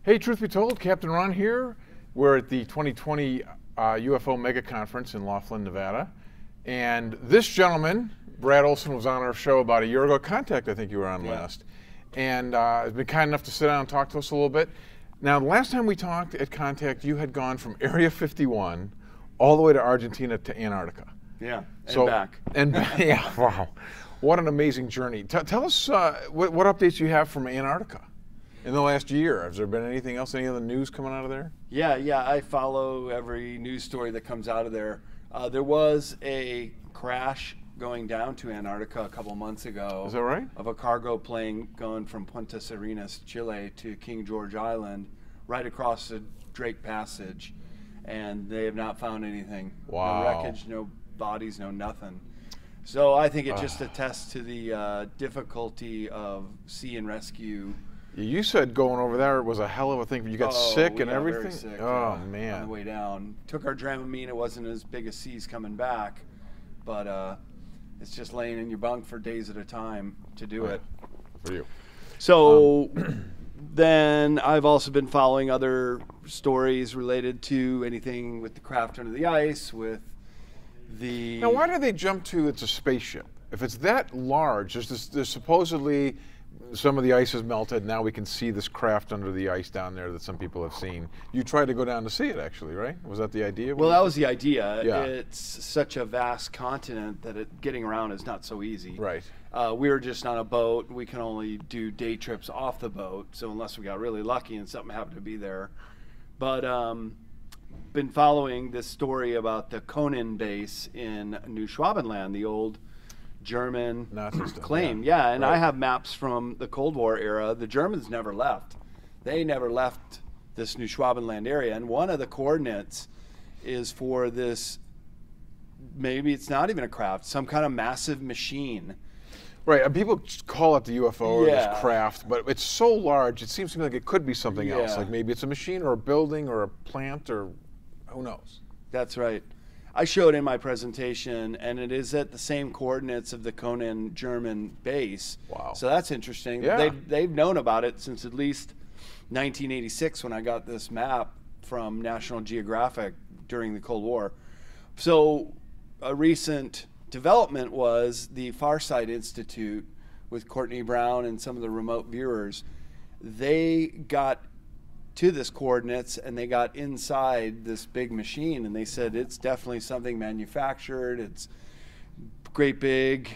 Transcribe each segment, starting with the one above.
Hey, truth be told, Captain Ron here. We're at the 2020 UFO Mega Conference in Laughlin, Nevada. And this gentleman, Brad Olsen, was on our show about a year ago. Contact, I think you were on last. And has been kind enough to sit down and talk to us a little bit. Now, the last time we talked at Contact, you had gone from Area 51 all the way to Argentina to Antarctica. Yeah, and back. And yeah, wow. What an amazing journey. Tell us what updates you have from Antarctica in the last year. Has there been anything else, any other news coming out of there? Yeah, I follow every news story that comes out of there. There was a crash going down to Antarctica a couple months ago. Is that right? Of a cargo plane going from Punta Arenas, Chile to King George Island, right across the Drake Passage. And they have not found anything. Wow. No wreckage, no bodies, no nothing. So I think it just attests to the difficulty of sea and rescue. You said going over there was a hell of a thing. You got sick and everything? Very sick, oh, man. On the way down. Took our Dramamine. It wasn't as big as seas coming back, but it's just laying in your bunk for days at a time to do it. For you. So then I've also been following other stories related to anything with the craft under the ice, with the... Now, why do they jump to it's a spaceship? If it's that large, there's supposedly some of the ice has melted. Now we can see this craft under the ice down there that some people have seen. You tried to go down to see it, actually, right? Was that the idea? Well, that was the idea. Yeah. It's such a vast continent that getting around is not so easy. Right. We were just on a boat. We can only do day trips off the boat, so unless we got really lucky and something happened to be there. But been following this story about the Conan base in New Schwabenland, the old German claim. Yeah, and right. I have maps from the Cold War era. The Germans never left. They never left this New Schwabenland area. And one of the coordinates is for this, maybe it's not even a craft, some kind of massive machine. Right, and people call it the UFO or this craft, but it's so large, it seems to me like it could be something else. Like maybe it's a machine or a building or a plant or who knows. That's right. I showed in my presentation, and it is at the same coordinates of the Conan German base. Wow. So that's interesting. Yeah. They've known about it since at least 1986 when I got this map from National Geographic during the Cold War. So a recent development was the Farsight Institute with Courtney Brown and some of the remote viewers. They got to this coordinates and they got inside this big machine and they said it's definitely something manufactured. It's great big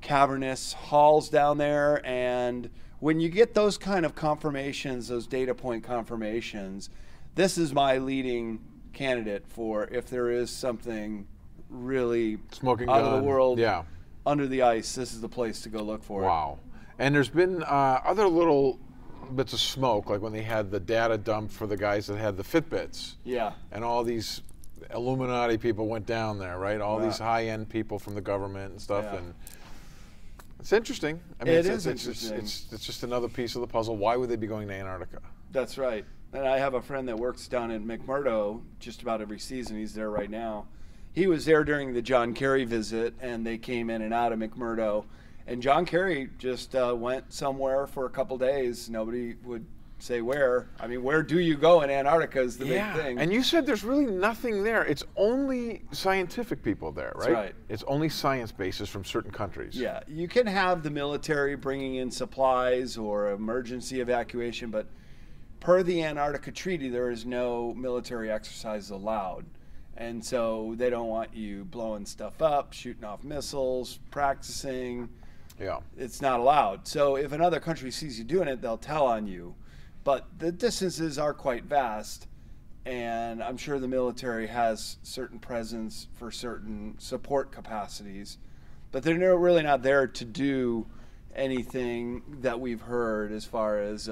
cavernous halls down there, and when you get those kind of confirmations, those data point confirmations, this is my leading candidate for if there is something really smoking out of the world under the ice, this is the place to go look for it. Wow. And there's been other little bits of smoke, like when they had the data dump for the guys that had the Fitbits. Yeah. And all these Illuminati people went down there, right? All these high-end people from the government and stuff. And it's interesting. I mean, it's interesting. It's just another piece of the puzzle. Why would they be going to Antarctica? That's right. And I have a friend that works down in McMurdo just about every season. He's there right now. He was there during the John Kerry visit, and they came in and out of McMurdo. And John Kerry just went somewhere for a couple days. Nobody would say where. I mean, where do you go in Antarctica is the big thing. And you said there's really nothing there. It's only scientific people there, right? That's right. It's only science bases from certain countries. Yeah, you can have the military bringing in supplies or emergency evacuation, but per the Antarctica Treaty, there is no military exercise allowed. And so they don't want you blowing stuff up, shooting off missiles, practicing. Yeah. It's not allowed. So if another country sees you doing it, they'll tell on you. But the distances are quite vast, and I'm sure the military has certain presence for certain support capacities, but they're really not there to do anything that we've heard as far as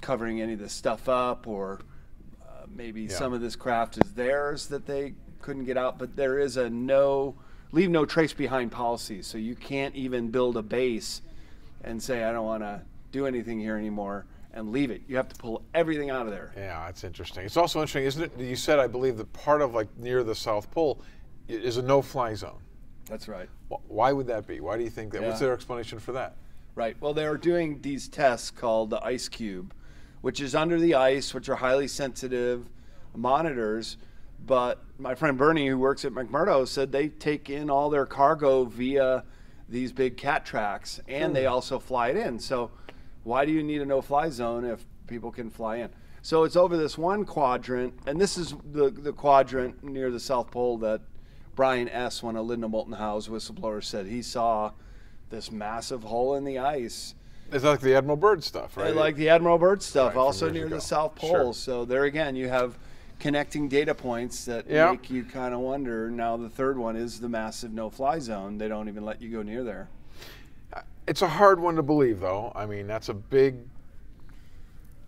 covering any of this stuff up, or maybe some of this craft is theirs that they couldn't get out. But there is a leave no trace behind policy, so you can't even build a base and say I don't want to do anything here anymore and leave it. You have to pull everything out of there. Yeah, that's interesting. It's also interesting, isn't it? You said, I believe, that part of like near the South Pole is a no-fly zone. That's right. Why would that be? Why do you think that? What's their explanation for that? Right. Well, they are doing these tests called the Ice Cube, which is under the ice, which are highly sensitive monitors. But my friend Bernie, who works at McMurdo, said they take in all their cargo via these big cat tracks, and they also fly it in. So why do you need a no-fly zone if people can fly in? So it's over this one quadrant, and this is the quadrant near the South Pole that Brian S., one of Linda Moulton Howe's whistleblowers, said he saw this massive hole in the ice. It's like the Admiral Byrd stuff, right? Like the Admiral Byrd stuff, Right, also from years near ago. the South Pole. Sure. So there again, you have connecting data points that Yeah. make you kind of wonder. Now the third one is the massive no-fly zone. They don't even let you go near there. It's a hard one to believe, though. I mean, that's a big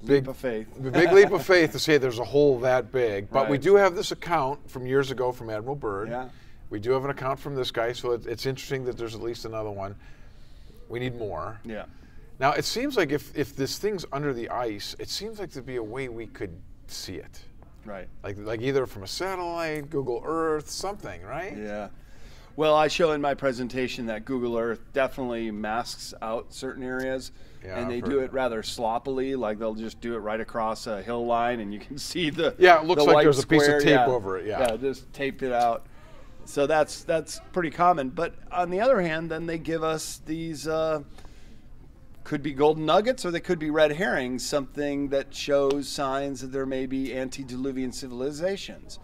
Leap of faith. big leap of faith to say there's a hole that big. But we Right. do have this account from years ago from Admiral Byrd. Yeah. We do have an account from this guy, so it's interesting that there's at least another one. We need more. Yeah. Now, it seems like if this thing's under the ice, it seems like there'd be a way we could see it. Right. Like either from a satellite, Google Earth, something, right? Yeah. Well, I show in my presentation that Google Earth definitely masks out certain areas, Yeah, and they I've do heard it rather sloppily. Like they'll just do it right across a hill line, and you can see the Yeah, it looks the like white there's a piece of square. tape Yeah. over it, yeah. Just taped it out. So that's pretty common. But on the other hand, then they give us these could be golden nuggets, or they could be red herrings, something that shows signs that there may be antediluvian civilizations.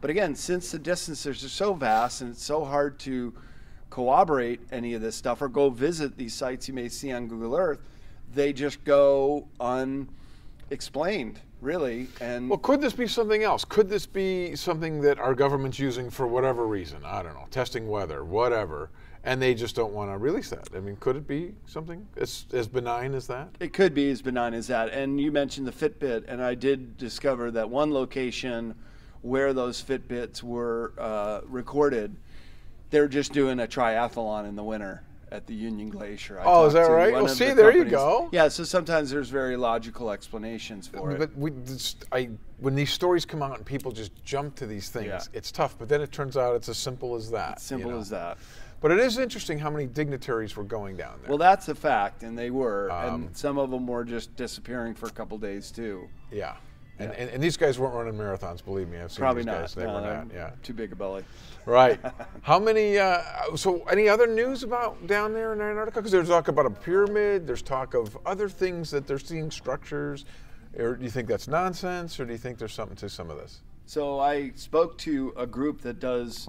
But again, since the distances are so vast and it's so hard to corroborate any of this stuff or go visit these sites you may see on Google Earth, they just go unexplained, really. And Well, could this be something else? Could this be something that our government's using for whatever reason? I don't know, testing weather, whatever, and they just don't want to release that? I mean, could it be something as benign as that? it could be as benign as that. And you mentioned the Fitbit, and I did discover that one location where those Fitbits were recorded, they're just doing a triathlon in the winter at the Union Glacier. Oh, is that right? Well, see, there you go. Yeah, so sometimes there's very logical explanations for it. But when these stories come out and people just jump to these things, Yeah. it's tough. But then it turns out it's as simple as that. Simple as that. But it is interesting how many dignitaries were going down there. Well, that's a fact, and they were. And some of them were just disappearing for a couple days, too. Yeah. And these guys weren't running marathons, believe me. I've seen Probably these not. guys. They No, were they're not. Yeah. Too big a belly. Right. How many? So, any other news about down there in Antarctica? Because there's talk about a pyramid. There's talk of other things that they're seeing structures. Or do you think that's nonsense, or do you think there's something to some of this? So I spoke to a group that does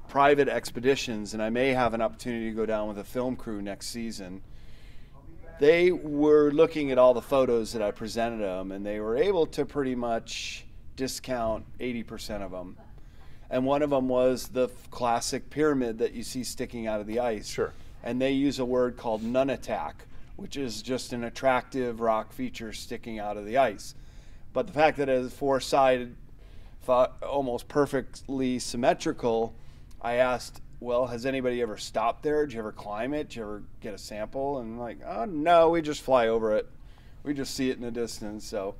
private expeditions, and I may have an opportunity to go down with a film crew next season. They were looking at all the photos that I presented them, and they were able to pretty much discount 80% of them. And one of them was the classic pyramid that you see sticking out of the ice. Sure. And they use a word called nunatak, which is just an attractive rock feature sticking out of the ice. But the fact that it is four-sided, almost perfectly symmetrical, I asked, well, has anybody ever stopped there? Did you ever climb it? Did you ever get a sample? And like, oh, no, we just fly over it. We just see it in the distance. So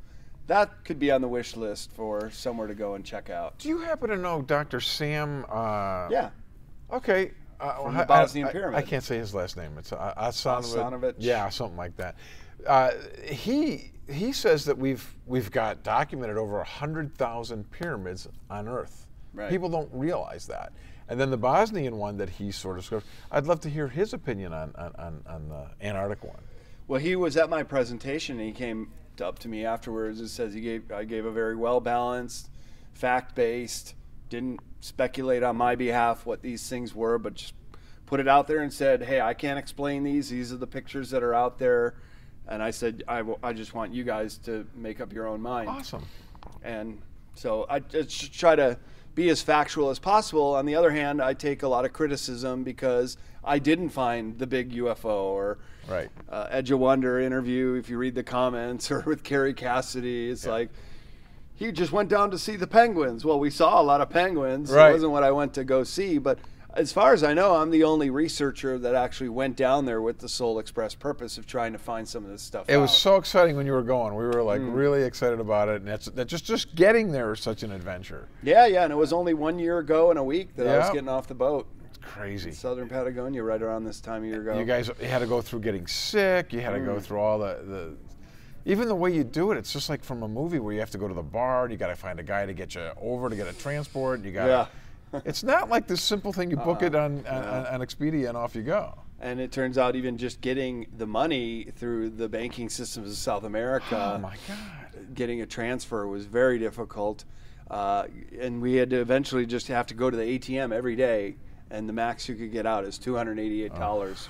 that could be on the wish list for somewhere to go and check out. Do you happen to know Dr. Sam? Yeah. Okay. From the Bosnian Pyramid. I can't say his last name. It's Asanovic. Yeah, something like that. He says that we've got documented over 100,000 pyramids on Earth. Right. People don't realize that. And then the Bosnian one that he sort of scripted, I'd love to hear his opinion on the Antarctic one. Well, he was at my presentation, and he came up to me afterwards and says I gave a very well-balanced, fact-based, didn't speculate on my behalf what these things were, but just put it out there and said, hey, I can't explain these. These are the pictures that are out there. And I said, I just want you guys to make up your own mind. Awesome. And so I just try to be as factual as possible. On the other hand, I take a lot of criticism because I didn't find the big UFO or Right. Edge of Wonder interview. If you read the comments, or with Carrie Cassidy, it's like, he just went down to see the penguins. Well, we saw a lot of penguins. Right. It wasn't what I went to go see, but as far as I know, I'm the only researcher that actually went down there with the sole express purpose of trying to find some of this stuff It out. was so exciting when you were going. We were like really excited about it, and that just getting there is such an adventure. Yeah, and it was only 1 year ago and a week that I was Yeah. getting off the boat. It's crazy. Southern Patagonia, right around this time of year ago. You guys had to go through getting sick. You had to go through all the Even the way you do it, it's just like from a movie where you have to go to the bar, and you got to find a guy to get you over to get a transport. You got. Yeah. It's not like this simple thing. You book it on Expedia and off you go. And it turns out even just getting the money through the banking systems of South America, Oh my God, getting a transfer was very difficult. And we had to eventually just have to go to the ATM every day, and the max you could get out is $288.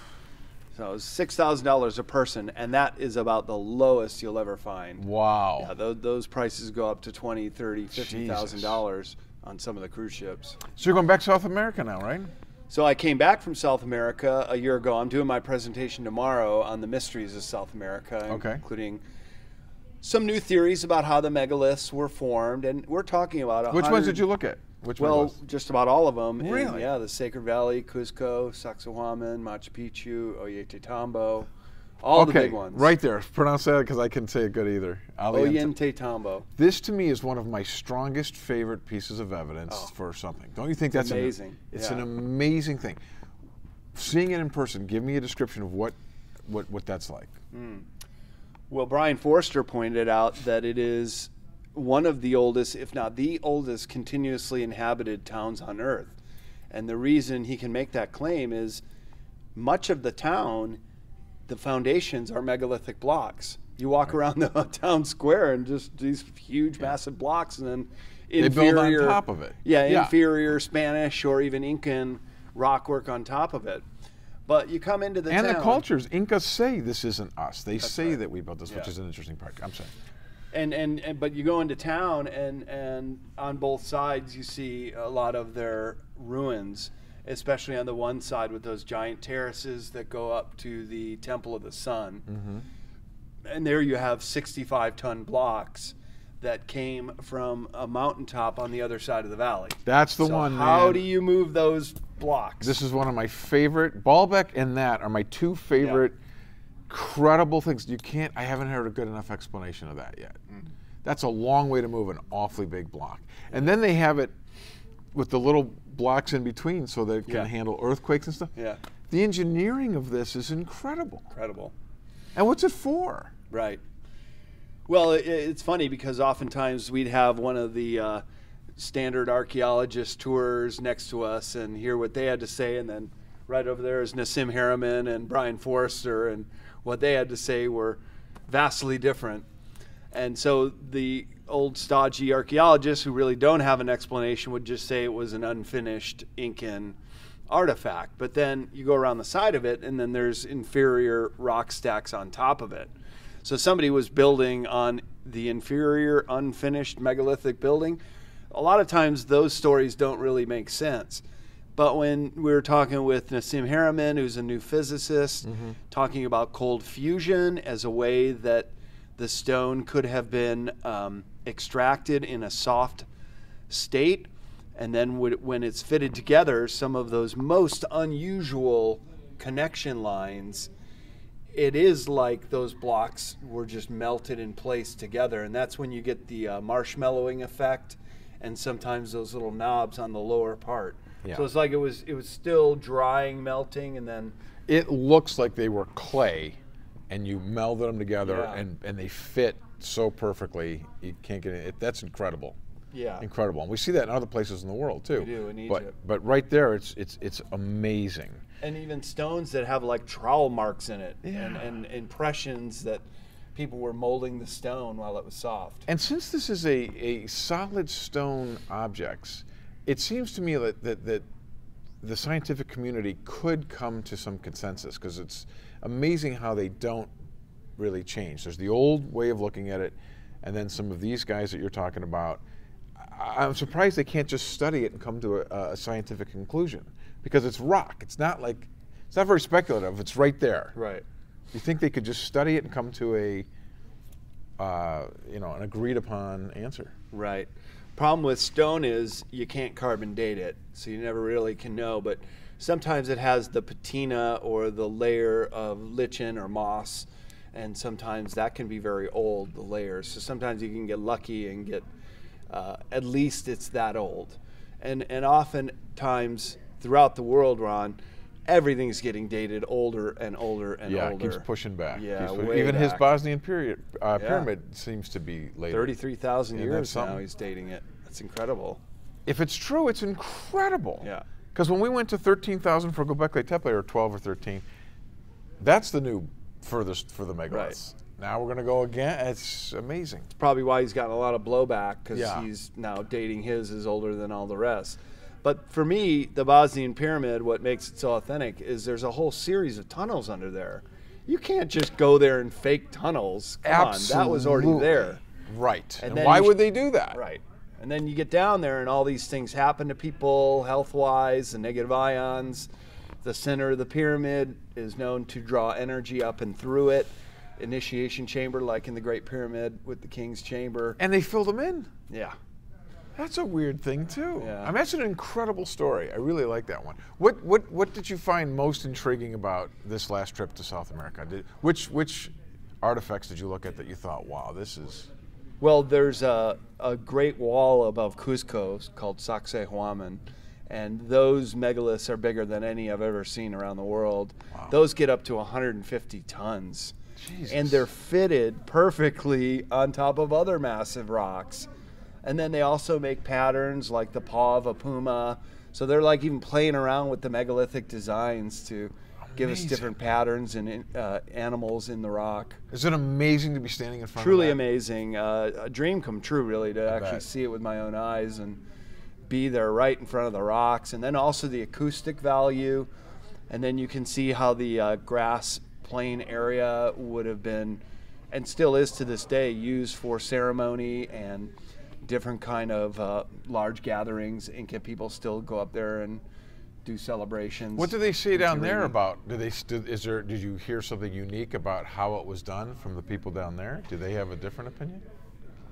So it was $6,000 a person, and that is about the lowest you'll ever find. wow. Yeah, those prices go up to $20,000, $30,000, $50,000 on some of the cruise ships. So you're going back to South America now, right? So I came back from South America a year ago. I'm doing my presentation tomorrow on the mysteries of South America, including some new theories about how the megaliths were formed. And we're talking about Which ones did you look at? Which Well, just about all of them. Really? And, yeah, the Sacred Valley, Cuzco, Sacsayhuaman, Machu Picchu, Ollantaytambo, all the big ones. Right there. Pronounce that because I couldn't say it good either. Ollantaytambo. This to me is one of my strongest favorite pieces of evidence for something. Don't you think that's amazing? It's an amazing thing. Seeing it in person, give me a description of what that's like. Well, Brian Forster pointed out that it is one of the oldest, if not the oldest, continuously inhabited towns on Earth. And the reason he can make that claim is much of the town, the foundations are megalithic blocks. You walk around the town square and just these huge, massive blocks, and then inferior, they build on top of it. Yeah, inferior Spanish or even Incan rockwork on top of it. But you come into the town. And the cultures, Incas say this isn't us. They say right. that we built this, which is an interesting part. I'm sorry. But you go into town, and on both sides you see a lot of their ruins, especially on the one side with those giant terraces that go up to the Temple of the Sun. And there you have 65-ton blocks that came from a mountaintop on the other side of the valley. That's the one. How do you move those blocks? This is one of my favorite. Baalbek and that are my two favorite credible things. I haven't heard a good enough explanation of that yet. That's a long way to move an awfully big block. And then they have it with the little blocks in between so that it can handle earthquakes and stuff. Yeah. The engineering of this is incredible. Incredible. And what's it for? Right. Well, it's funny because oftentimes we'd have one of the standard archaeologist tours next to us and hear what they had to say, and then right over there is Nassim Harriman and Brian Forster, and what they had to say were vastly different. And so the old stodgy archaeologists who really don't have an explanation would just say it was an unfinished Incan artifact. But then you go around the side of it, and then there's inferior rock stacks on top of it. So somebody was building on the inferior, unfinished megalithic building. A lot of times those stories don't really make sense. But when we were talking with Nassim Harriman, who's a new physicist, talking about cold fusion as a way that the stone could have been extracted in a soft state, and then when it's fitted together, some of those most unusual connection lines, it is like those blocks were just melted in place together, and that's when you get the marshmallowing effect, and sometimes those little knobs on the lower part. Yeah. So it's like it was still drying, melting, and then It looks like they were clay, and you melded them together, and they fit so perfectly. You can't get it. That's incredible. Yeah. Incredible. And we see that in other places in the world too. We do in Egypt. But right there, it's amazing. And even stones that have like trowel marks in it, and impressions that people were molding the stone while it was soft. And since this is a solid stone objects, it seems to me that the scientific community could come to some consensus, because it's amazing how they don't really change. There's the old way of looking at it, and then some of these guys that you're talking about. I'm surprised they can't just study it and come to a scientific conclusion, because it's rock. It's not very speculative. It's right there. Right. You think they could just study it and come to an agreed upon answer? Right. Problem with stone is you can't carbon date it, so you never really can know. But sometimes it has the patina or the layer of lichen or moss, and sometimes that can be very old, the layers. So sometimes you can get lucky and get at least it's that old. And oftentimes throughout the world, Ron, everything's getting dated older and older and Yeah, older. it keeps pushing back. Yeah, Even his back. Bosnian pyramid seems to be later. 33,000 Isn't that years now something? he's dating it. That's incredible. If it's true, it's incredible. Yeah. Because when we went to 13,000 for Göbekli Tepe, or 12 or 13, that's the new furthest for the megaliths. Right. Now we're going to go again. It's amazing. Probably why he's gotten a lot of blowback, because Yeah. he's now dating his is older than all the rest. But for me, the Bosnian pyramid, what makes it so authentic is there's a whole series of tunnels under there. You can't just go there and fake tunnels. Come on, that was already there. Right. And then why you would they do that? Right. And then you get down there and all these things happen to people health-wise, the negative ions. The center of the pyramid is known to draw energy up and through it. Initiation chamber, like in the Great Pyramid with the King's Chamber. And they fill them in. Yeah. That's a weird thing too. Yeah. I mean, that's an incredible story. I really like that one. What did you find most intriguing about this last trip to South America? Which artifacts did you look at that you thought, wow, this is... Well, there's a great wall above Cusco called Sacsayhuaman, and those megaliths are bigger than any I've ever seen around the world. Wow. Those get up to 150 tons. Jesus. And they're fitted perfectly on top of other massive rocks. And then they also make patterns like the paw of a puma. So they're like even playing around with the megalithic designs to give us different patterns and animals in the rock. Is it amazing to be standing in front Truly of that? amazing. A dream come true, really, to actually bet. see it with my own eyes and be there right in front of the rocks. And then also the acoustic value. And then you can see how the grass plain area would have been, and still is to this day, used for ceremony and different kind of large gatherings. Inca people still go up there and do celebrations. What do they say down there Interregnum. about? Did you hear something unique about how it was done from the people down there? Do they have a different opinion?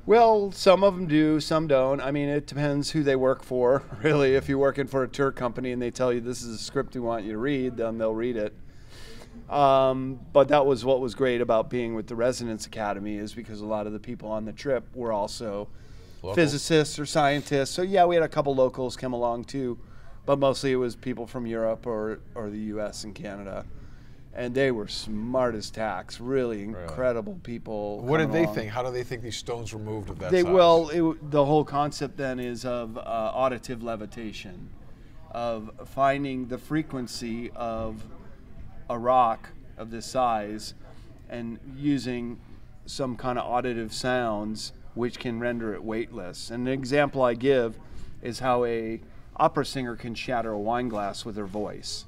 Well, some of them do, some don't. I mean, it depends who they work for, really. If you're working for a tour company and they tell you this is a script we want you to read, then they'll read it. But that was what was great about being with the Residence Academy, is because a lot of the people on the trip were also Locals? physicists or scientists. So yeah, we had a couple locals come along too, but mostly it was people from Europe or the U.S. and Canada. And they were smart as tacks, really incredible people. What did coming they along. think? How do they think these stones were moved of that They size? well, the whole concept then is of auditive levitation, of finding the frequency of a rock of this size and using some kind of auditive sounds which can render it weightless. And an example I give is how a opera singer can shatter a wine glass with her voice.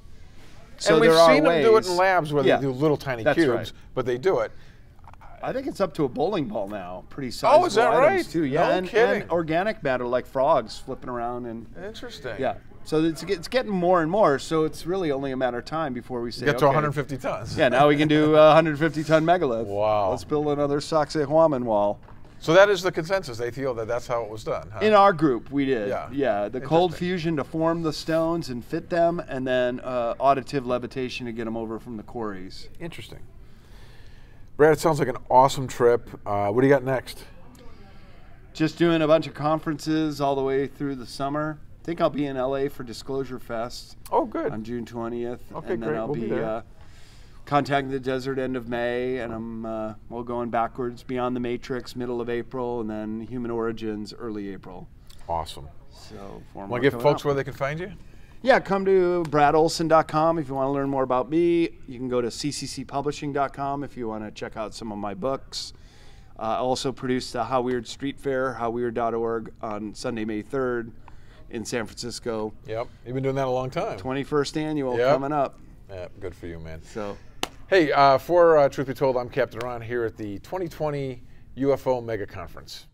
So and we've there are seen them do it ways- in labs where Yeah, they do little tiny that's cubes, right. but they do it. I think it's up to a bowling ball now. Pretty sizable is that items right? too. Yeah, No and kidding. organic matter like frogs flipping around and Interesting. yeah. So it's getting more and more. So it's really only a matter of time before we say Get to okay, 150 tons. Yeah, now we can do a 150-ton megalith. Wow. Let's build another Sacsayhuaman wall. So that is the consensus. They feel that that's how it was done. Huh? In our group, we did. Yeah. Yeah, the cold Interesting. fusion to form the stones and fit them, and then auditive levitation to get them over from the quarries. Interesting. Brad, it sounds like an awesome trip. What do you got next? Just doing a bunch of conferences all the way through the summer. I think I'll be in LA for Disclosure Fest Oh, good. on June 20th. Okay, and then great. I'll We'll be be there. contacting the desert end of May, and I'm well going backwards, Beyond the Matrix middle of April, and then Human Origins early April. Awesome. So Want to give folks where they can find you? Yeah, come to bradolsen.com if you want to learn more about me. You can go to cccpublishing.com if you want to check out some of my books. I also produced the How Weird Street Fair, howweird.org, on Sunday, May 3rd in San Francisco. Yep. You've been doing that a long time. 21st annual Yep. coming up. Yeah, good for you, man. So, Hey, for Truth Be Told, I'm Captain Ron here at the 2020 UFO Mega Conference.